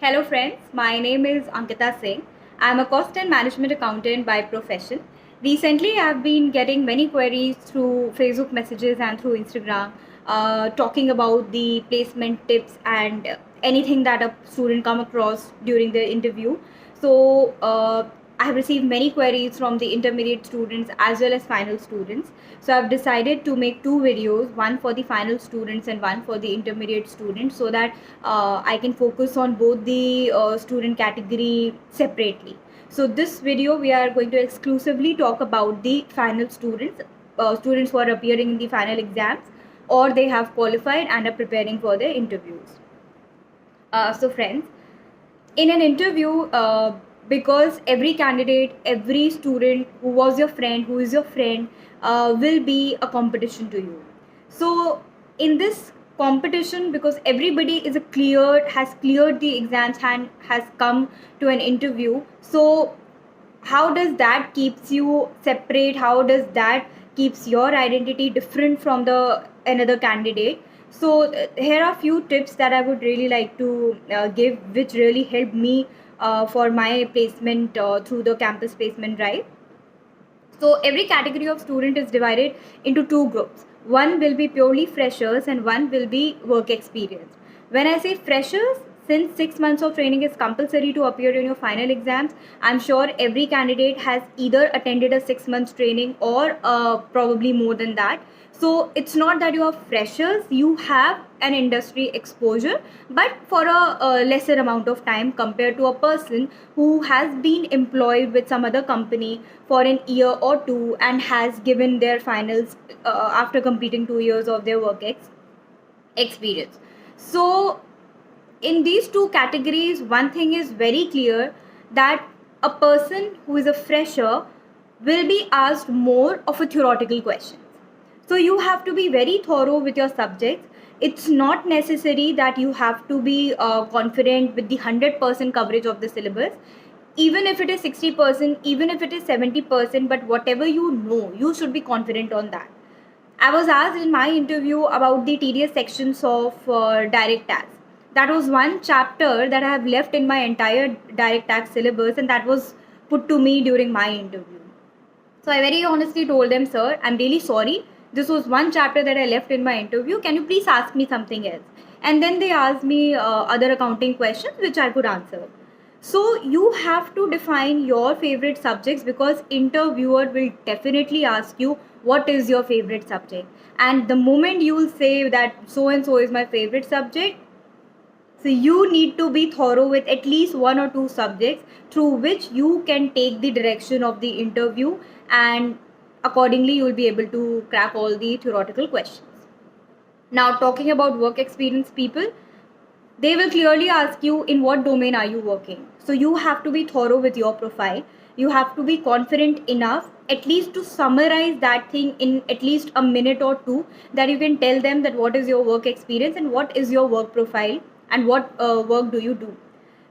Hello friends, my name is Ankita Singh. I'm a cost and management accountant by profession. Recently, I've been getting many queries through Facebook messages and through Instagram talking about the placement tips and anything that a student come across during their interview. So I have received many queries from the intermediate students as well as final students. So I've decided to make two videos, one for the final students and one for the intermediate students, so that I can focus on both the student category separately. So this video we are going to exclusively talk about the final students, students who are appearing in the final exams or they have qualified and are preparing for their interviews. So friends, in an interview, because every candidate, every student who was your friend, who is your friend, will be a competition to you. So in this competition, because everybody is a cleared, has cleared the exams and has come to an interview, so how does that keeps you separate? How does that keeps your identity different from the another candidate? So here are a few tips that I would really like to give, which really helped me for my placement through the campus placement drive. So every category of student is divided into two groups. One will be purely freshers and one will be work experience. When I say freshers, since 6 months of training is compulsory to appear in your final exams, I'm sure every candidate has either attended a 6 months training or probably more than that. So it's not that you are freshers, you have an industry exposure, but for a lesser amount of time compared to a person who has been employed with some other company for an year or two and has given their finals after completing 2 years of their experience. So in these two categories, one thing is very clear, that a person who is a fresher will be asked more of a theoretical questions. So you have to be very thorough with your subjects. It's not necessary that you have to be confident with the 100% coverage of the syllabus. Even if it is 60%, even if it is 70%, but whatever you know, you should be confident on that. I was asked in my interview about the tedious sections of direct tax. That was one chapter that I have left in my entire direct tax syllabus, and that was put to me during my interview. So I very honestly told them, sir, I'm really sorry. This was one chapter that I left in my interview. Can you please ask me something else? And then they asked me other accounting questions which I could answer. So you have to define your favorite subjects, because interviewer will definitely ask you what is your favorite subject. And the moment you will say that so and so is my favorite subject, so you need to be thorough with at least one or two subjects through which you can take the direction of the interview, and accordingly you will be able to crack all the theoretical questions. Now talking about work experience people, they will clearly ask you in what domain are you working. So you have to be thorough with your profile. You have to be confident enough at least to summarize that thing in at least a minute or two, that you can tell them that what is your work experience and what is your work profile and what work do you do.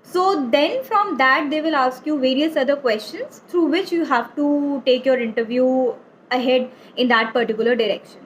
So then from that they will ask you various other questions through which you have to take your interview ahead in that particular direction.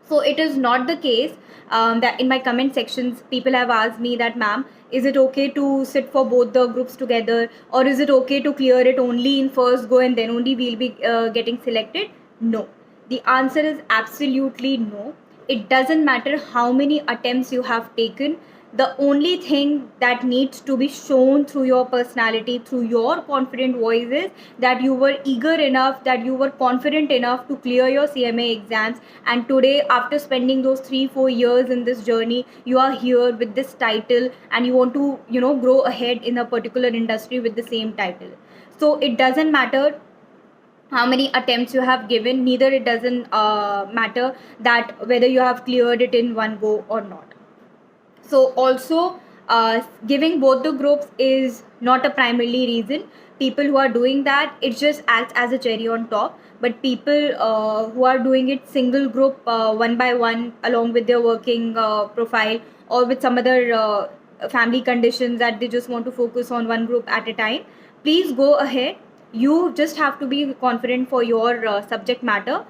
So it is not the case that in my comment sections people have asked me that, ma'am, is it okay to sit for both the groups together, or is it okay to clear it only in first go and then only we'll be getting selected? No, the answer is absolutely no. It doesn't matter how many attempts you have taken. The only thing that needs to be shown through your personality, through your confident voice, is that you were eager enough, that you were confident enough to clear your CMA exams, and today after spending those 3-4 years in this journey, you are here with this title and you want to grow ahead in a particular industry with the same title. So it doesn't matter how many attempts you have given, neither it doesn't matter that whether you have cleared it in one go or not. So also giving both the groups is not a primarily reason. People who are doing that, it just acts as a cherry on top. But people who are doing it single group, one by one, along with their working profile or with some other family conditions, that they just want to focus on one group at a time, please go ahead. You just have to be confident for your subject matter.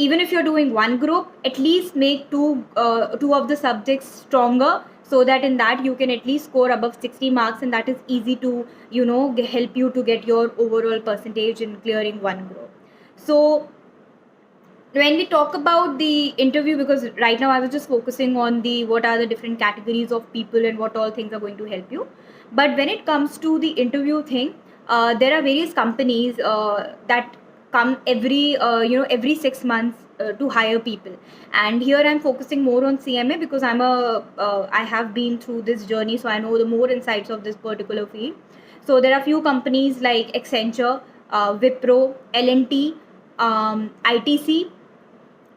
Even if you're doing one group, at least make two of the subjects stronger, so that in that you can at least score above 60 marks, and that is easy to help you to get your overall percentage in clearing one group. So when we talk about the interview, because right now I was just focusing on the what are the different categories of people and what all things are going to help you, but when it comes to the interview thing, there are various companies that come every 6 months to hire people. And here I'm focusing more on CMA because I have been through this journey, so I know the more insights of this particular field. So there are few companies like Accenture, Wipro, L&T, ITC,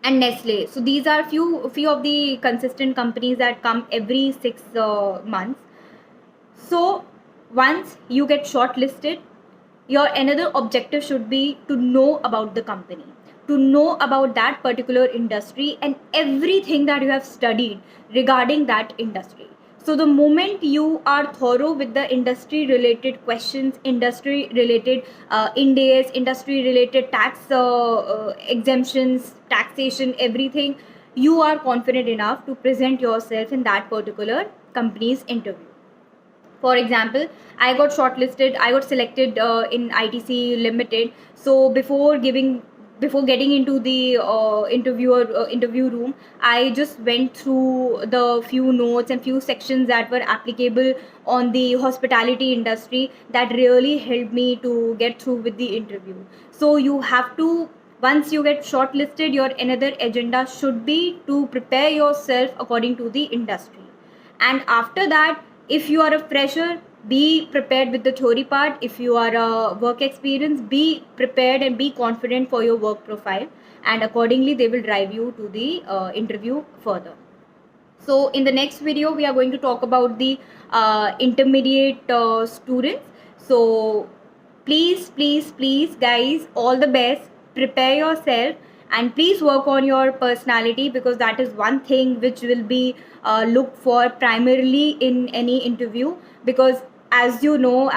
and Nestle. So these are few of the consistent companies that come every 6 months. So once you get shortlisted, your another objective should be to know about the company, to know about that particular industry and everything that you have studied regarding that industry. So the moment you are thorough with the industry related questions, industry related Ind-AS, industry related tax exemptions, taxation, everything, you are confident enough to present yourself in that particular company's interview. For example, I got shortlisted, I got selected in ITC Limited. So before getting into the interview room, I just went through the few notes and few sections that were applicable on the hospitality industry that really helped me to get through with the interview. So you have to, once you get shortlisted, your another agenda should be to prepare yourself according to the industry. And after that, if you are a fresher, be prepared with the theory part. If you are a work experience, be prepared and be confident for your work profile, and accordingly they will drive you to the interview further. So in the next video we are going to talk about the intermediate students. So please guys, all the best, prepare yourself, and please work on your personality, because that is one thing which will be looked for primarily in any interview. Because as you know,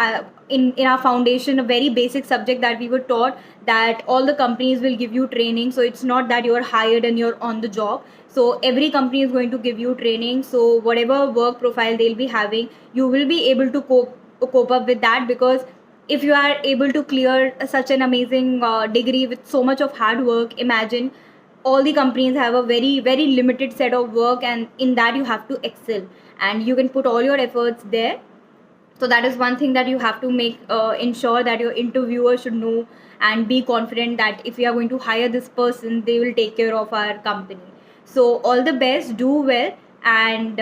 in our foundation, a very basic subject that we were taught, that all the companies will give you training. So it's not that you're hired and you're on the job. So every company is going to give you training. So whatever work profile they'll be having, you will be able to cope up with that. Because if you are able to clear such an amazing degree with so much of hard work, imagine all the companies have a very very limited set of work, and in that you have to excel and you can put all your efforts there. So that is one thing that you have to make ensure that your interviewer should know and be confident that if we are going to hire this person, they will take care of our company. So all the best, do well, and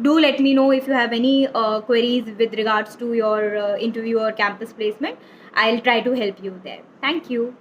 do let me know if you have any queries with regards to your interview or campus placement. I'll try to help you there. Thank you.